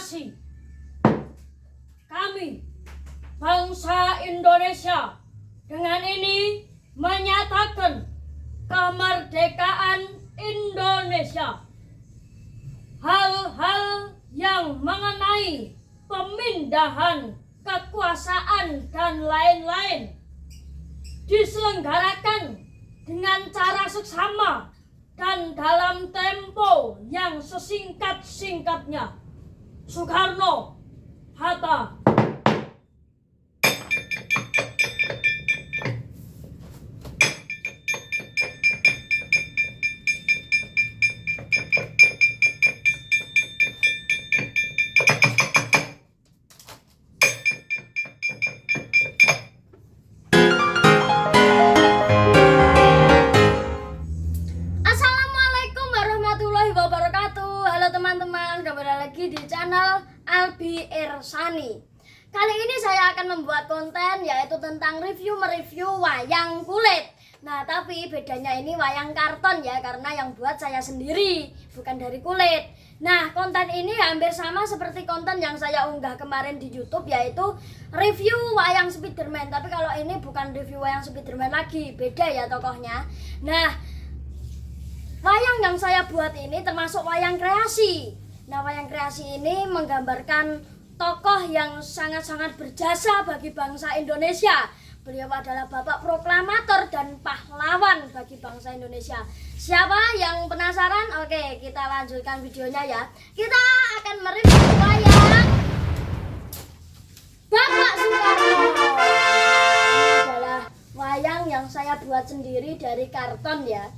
proklamasi. Kami, bangsa Indonesia, dengan ini menyatakan kemerdekaan Indonesia. Hal-hal yang mengenai pemindahan kekuasaan dan lain-lain diselenggarakan dengan cara seksama dan dalam tempo yang sesingkat-singkatnya. Soekarno, Hatta. Teman-teman, kembali lagi di channel Albi Irsani. Kali ini saya akan membuat konten yaitu tentang mereview wayang kulit. Nah, tapi bedanya ini wayang karton ya, karena yang buat saya sendiri, bukan dari kulit. Nah, konten ini hampir sama seperti konten yang saya unggah kemarin di YouTube, yaitu review wayang Spiderman. Tapi kalau ini bukan review wayang Spiderman lagi, beda ya tokohnya. Nah, wayang yang saya buat ini termasuk wayang kreasi. Nah, wayang kreasi ini menggambarkan tokoh yang sangat-sangat berjasa bagi bangsa Indonesia. Beliau adalah bapak proklamator dan pahlawan bagi bangsa Indonesia. Siapa yang penasaran? Oke, kita lanjutkan videonya ya. Kita akan mereview wayang Bapak Soekarno. Ini adalah wayang yang saya buat sendiri dari karton ya,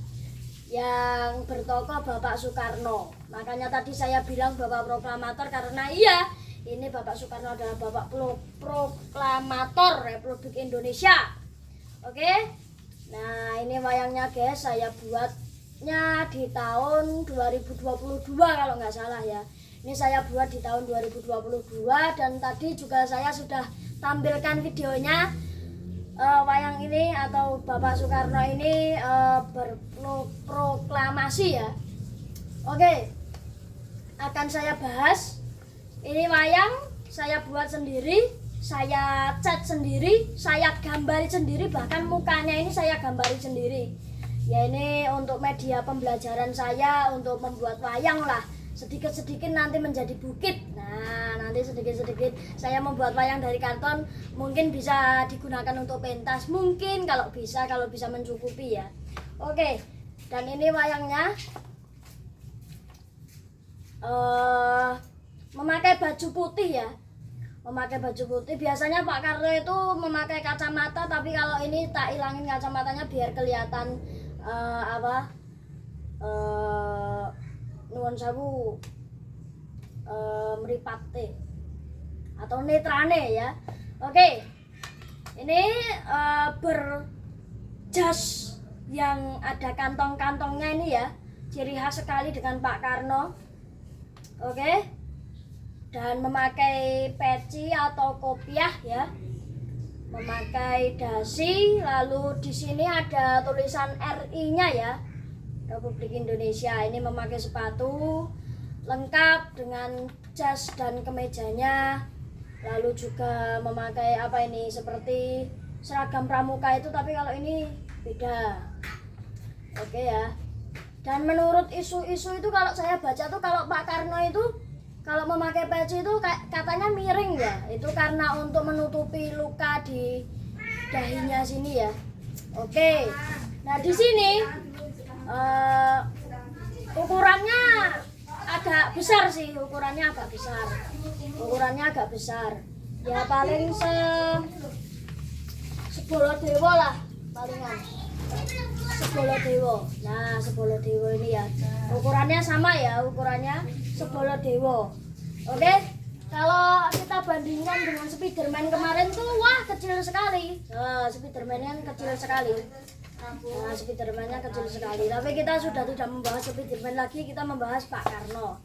yang bertokoh Bapak Soekarno. Makanya tadi saya bilang bapak proklamator, karena iya, ini Bapak Soekarno adalah bapak proklamator Republik Indonesia. Oke. Nah, ini wayangnya guys, saya buatnya di tahun 2022 kalau nggak salah ya. Ini saya buat di tahun 2022 dan tadi juga saya sudah tampilkan videonya. Wayang ini atau Bapak Soekarno ini berproklamasi ya. Oke, akan saya bahas. Ini wayang saya buat sendiri, saya cat sendiri, saya gambari sendiri, bahkan mukanya ini saya gambari sendiri. Ya, ini untuk media pembelajaran saya untuk membuat wayang lah. Sedikit-sedikit nanti menjadi bukit. Nah, nanti sedikit-sedikit saya membuat wayang dari karton, mungkin bisa digunakan untuk pentas, mungkin kalau bisa mencukupi ya. Oke, dan ini wayangnya memakai baju putih ya, memakai baju putih. Biasanya Pak Karno itu memakai kacamata, tapi kalau ini tak ilangin kacamatanya biar kelihatan nuwun sewu mripate atau netrane ya. Oke, ini berjas yang ada kantong-kantongnya ini ya, ciri khas sekali dengan Pak Karno. Oke, dan memakai peci atau kopiah ya, memakai dasi. Lalu di sini ada tulisan RI-nya ya, Republik Indonesia. Ini memakai sepatu lengkap dengan jas dan kemejanya. Lalu juga memakai apa ini, seperti seragam pramuka itu, tapi kalau ini beda. Oke ya. Dan menurut isu-isu itu, kalau saya baca tuh, kalau Pak Karno itu kalau memakai peci itu katanya miring ya. Itu karena untuk menutupi luka di dahinya sini ya. Oke. Nah, di sini ukurannya agak besar sih, ukurannya agak besar ya, paling Sebolodewo lah, palingan Sebolodewo. Nah, Sebolodewo ini ya, ukurannya sama ya, ukurannya Sebolodewo. Oke, kalau kita bandingkan dengan Spiderman kemarin tuh, wah kecil sekali. Spiderman-nya kecil sekali. Nah, Spiderman-nya kecil sekali. Tapi kita sudah tidak membahas Spiderman lagi, kita membahas Pak Karno.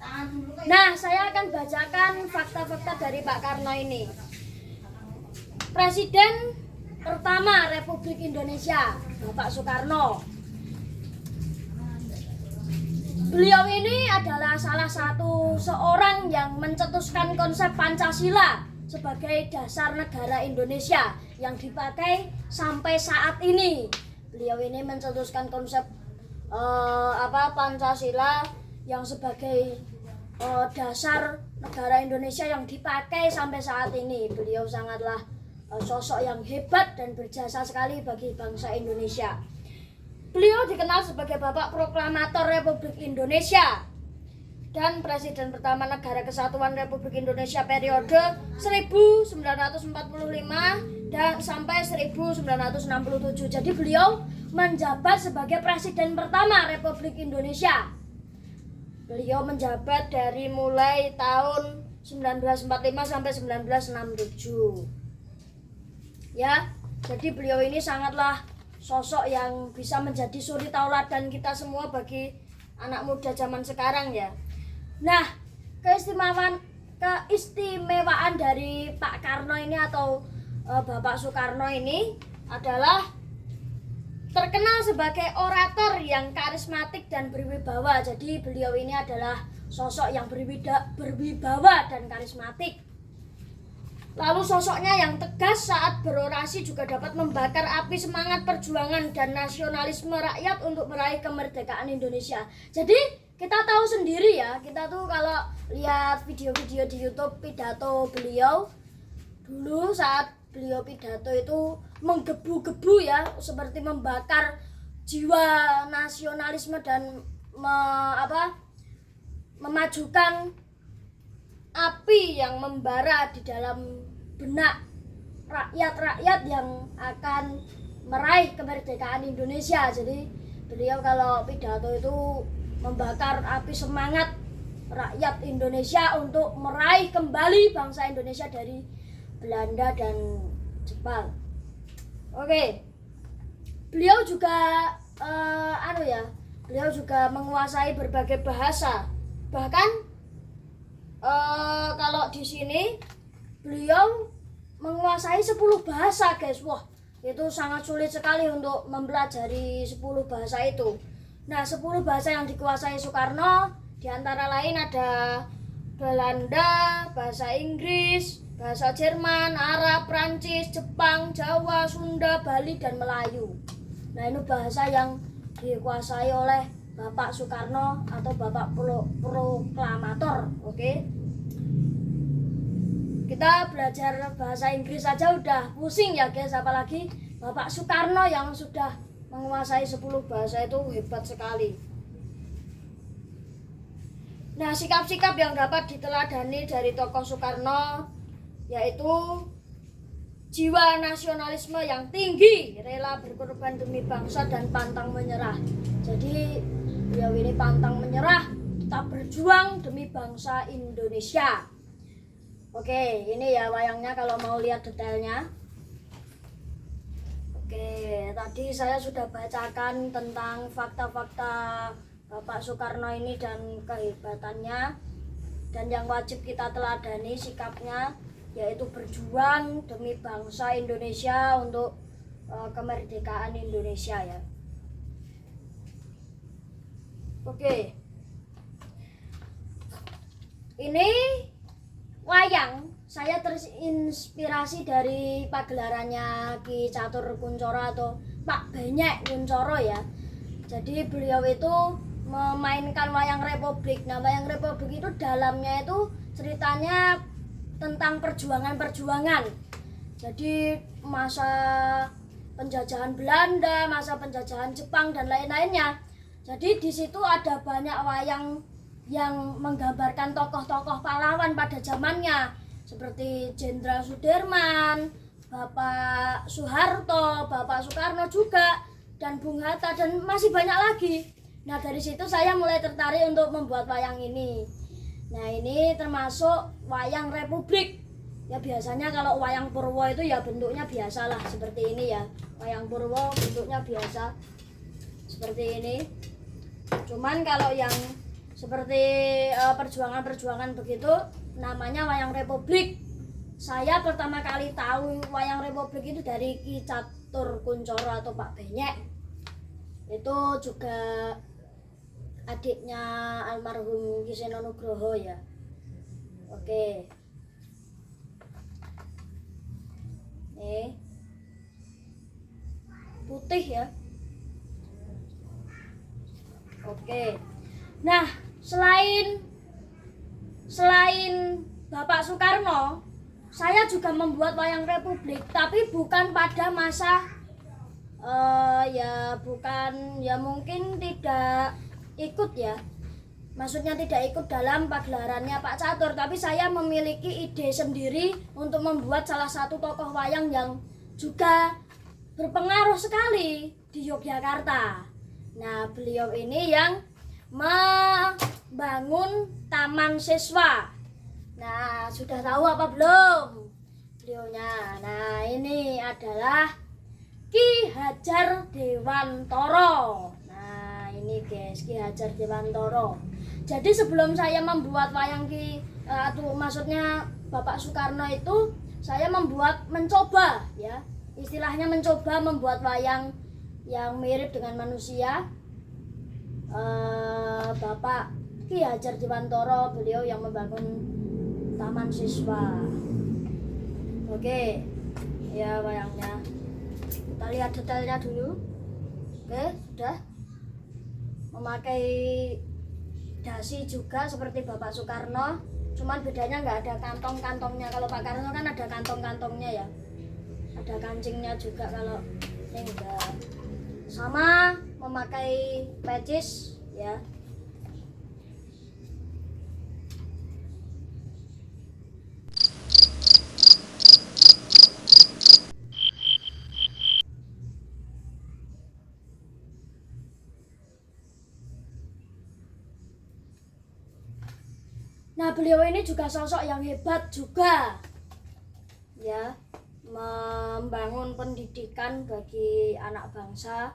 Nah, saya akan bacakan fakta-fakta dari Pak Karno ini. Presiden pertama Republik Indonesia, Bapak Soekarno. Beliau ini adalah salah satu seorang yang mencetuskan konsep Pancasila sebagai dasar negara Indonesia yang dipakai sampai saat ini. Beliau ini mencetuskan konsep Pancasila yang sebagai dasar negara Indonesia yang dipakai sampai saat ini. Beliau sangatlah sosok yang hebat dan berjasa sekali bagi bangsa Indonesia. Beliau dikenal sebagai Bapak Proklamator Republik Indonesia dan Presiden pertama Negara Kesatuan Republik Indonesia periode 1945 dan sampai 1967. Jadi beliau menjabat sebagai Presiden pertama Republik Indonesia. Beliau menjabat dari mulai tahun 1945 sampai 1967. Ya, jadi beliau ini sangatlah sosok yang bisa menjadi suri tauladan kita semua bagi anak muda zaman sekarang ya. Nah, keistimewaan dari Pak Karno ini atau Bapak Soekarno ini adalah terkenal sebagai orator yang karismatik dan berwibawa. Jadi beliau ini adalah sosok yang berwibawa dan karismatik. Lalu sosoknya yang tegas saat berorasi juga dapat membakar api semangat perjuangan dan nasionalisme rakyat untuk meraih kemerdekaan Indonesia. Jadi kita tahu sendiri ya, kita tuh kalau lihat video-video di YouTube pidato beliau dulu saat beliau pidato itu menggebu-gebu ya, seperti membakar jiwa nasionalisme dan memajukan api yang membara di dalam benak rakyat-rakyat yang akan meraih kemerdekaan Indonesia. Jadi beliau kalau pidato itu membakar api semangat rakyat Indonesia untuk meraih kembali bangsa Indonesia dari Belanda dan Jepang. Oke. Beliau juga beliau juga menguasai berbagai bahasa. Bahkan kalau di sini beliau menguasai 10 bahasa, guys. Wah, itu sangat sulit sekali untuk mempelajari 10 bahasa itu. Nah, 10 bahasa yang dikuasai Soekarno diantara lain ada Belanda, bahasa Inggris, bahasa Jerman, Arab, Prancis, Jepang, Jawa, Sunda, Bali, dan Melayu. Nah, ini bahasa yang dikuasai oleh Bapak Soekarno atau Bapak Proklamator. Oke. Kita belajar bahasa Inggris saja udah pusing ya guys, apalagi Bapak Soekarno yang sudah menguasai 10 bahasa itu hebat sekali. Nah, sikap-sikap yang dapat diteladani dari tokoh Soekarno yaitu jiwa nasionalisme yang tinggi, rela berkorban demi bangsa dan pantang menyerah. Jadi beliau ini pantang menyerah, tetap berjuang demi bangsa Indonesia. Oke, ini ya wayangnya kalau mau lihat detailnya. Oke, tadi saya sudah bacakan tentang fakta-fakta Bapak Soekarno ini dan kehebatannya, dan yang wajib kita teladani sikapnya yaitu berjuang demi bangsa Indonesia untuk kemerdekaan Indonesia ya. Oke. Ini wayang saya terinspirasi dari pagelarannya Ki Catur Kuncoro atau Pak Benyek Kuncoro ya. Jadi beliau itu memainkan wayang Republik. Nah, wayang Republik itu dalamnya itu ceritanya tentang perjuangan-perjuangan. Jadi masa penjajahan Belanda, masa penjajahan Jepang dan lain-lainnya. Jadi di situ ada banyak wayang yang menggambarkan tokoh-tokoh pahlawan pada zamannya seperti Jenderal Sudirman, Bapak Soeharto, Bapak Soekarno juga, dan Bung Hatta, dan masih banyak lagi. Nah, dari situ saya mulai tertarik untuk membuat wayang ini. Nah, ini termasuk wayang Republik. Ya, biasanya kalau wayang Purwo itu ya bentuknya biasalah seperti ini ya. Wayang Purwo bentuknya biasa seperti ini. Cuman kalau yang seperti perjuangan-perjuangan begitu namanya wayang Republik. Saya pertama kali tahu wayang Republik itu dari Ki Catur Kuncoro atau Pak Benyek. Itu juga adiknya almarhum Ki Seno Nugroho ya. Oke. Nih. Putih ya. Oke. Nah, selain Bapak Soekarno, saya juga membuat wayang Republik, tapi bukan pada masa mungkin tidak ikut ya. Maksudnya tidak ikut dalam pagelarannya Pak Catur, tapi saya memiliki ide sendiri untuk membuat salah satu tokoh wayang yang juga berpengaruh sekali di Yogyakarta. Nah, beliau ini yang membangun Taman Siswa. Nah, sudah tahu apa belum beliaunya? Nah, ini adalah Ki Hadjar Dewantoro. Nah, ini guys, Ki Hadjar Dewantoro. Jadi sebelum saya membuat wayang maksudnya Bapak Soekarno itu, saya mencoba ya, istilahnya mencoba membuat wayang yang mirip dengan manusia. Bapak Ki Hadjar Dewantoro, beliau yang membangun Taman Siswa. Oke, ya wayangnya. Kita lihat detailnya dulu. Oke, sudah. Memakai dasi juga seperti Bapak Soekarno, cuman bedanya nggak ada kantong-kantongnya. Kalau Pak Karno kan ada kantong-kantongnya ya, ada kancingnya juga. Kalau ini enggak. Sama memakai pecis ya. Nah, beliau ini juga sosok yang hebat juga ya, membangun pendidikan bagi anak bangsa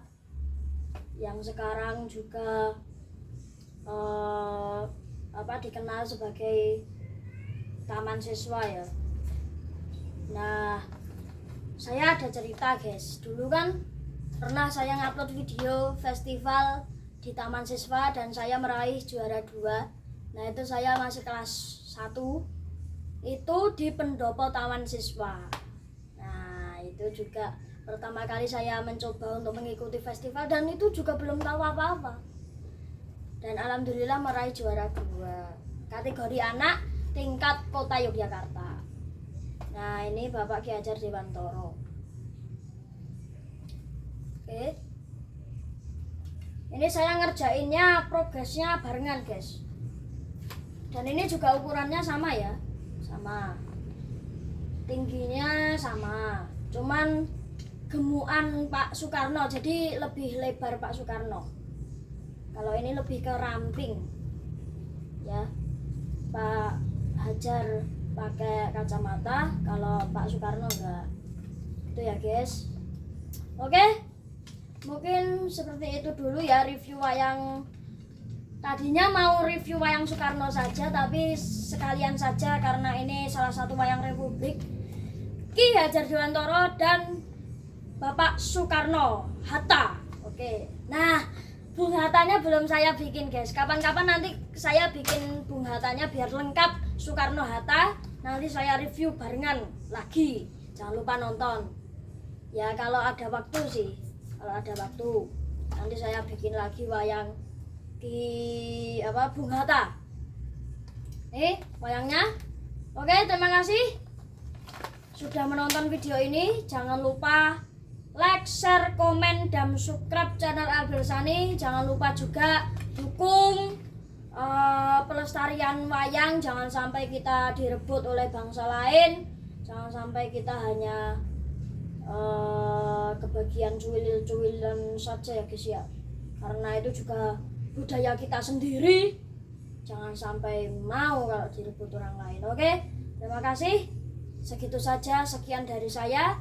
yang sekarang juga dikenal sebagai Taman Siswa ya. Nah, saya ada cerita guys. Dulu kan pernah saya ngupload video festival di Taman Siswa dan saya meraih juara 2. Nah, itu saya masih kelas 1. Itu di pendopo Taman Siswa. Nah, itu juga pertama kali saya mencoba untuk mengikuti festival dan itu juga belum tahu apa-apa. Dan alhamdulillah meraih juara 2 kategori anak tingkat Kota Yogyakarta. Nah, ini Bapak Ki Hadjar Dewantoro. Oke. Ini saya ngerjainnya progresnya barengan, guys. Dan ini juga ukurannya sama ya, sama, tingginya sama, cuman gemukan Pak Soekarno, jadi lebih lebar Pak Soekarno. Kalau ini lebih ke ramping ya. Pak Hadjar pakai kacamata, kalau Pak Soekarno enggak. Itu ya guys. Oke, mungkin seperti itu dulu ya review wayang. Tadinya mau review wayang Soekarno saja, tapi sekalian saja karena ini salah satu wayang Republik Ki Hadjar Dewantoro dan Bapak Soekarno Hatta. Oke. Nah, Bung Hattanya belum saya bikin guys. Kapan-kapan nanti saya bikin Bung Hattanya biar lengkap Soekarno Hatta. Nanti saya review barengan lagi. Jangan lupa nonton. Ya kalau ada waktu sih. Kalau ada waktu nanti saya bikin lagi wayang Bung Hatta. Nih wayangnya. Oke, terima kasih sudah menonton video ini. Jangan lupa like, share, komen, dan subscribe channel Albersani. Jangan lupa juga dukung pelestarian wayang. Jangan sampai kita direbut oleh bangsa lain. Jangan sampai kita hanya kebagian cuwil-cuwilan saja ya guys ya. Karena itu juga budaya kita sendiri, jangan sampai mau kalau direbut orang lain. Oke, terima kasih. Segitu saja, sekian dari saya.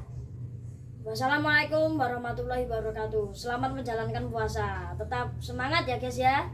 Wassalamualaikum warahmatullahi wabarakatuh. Selamat menjalankan puasa. Tetap semangat ya guys ya.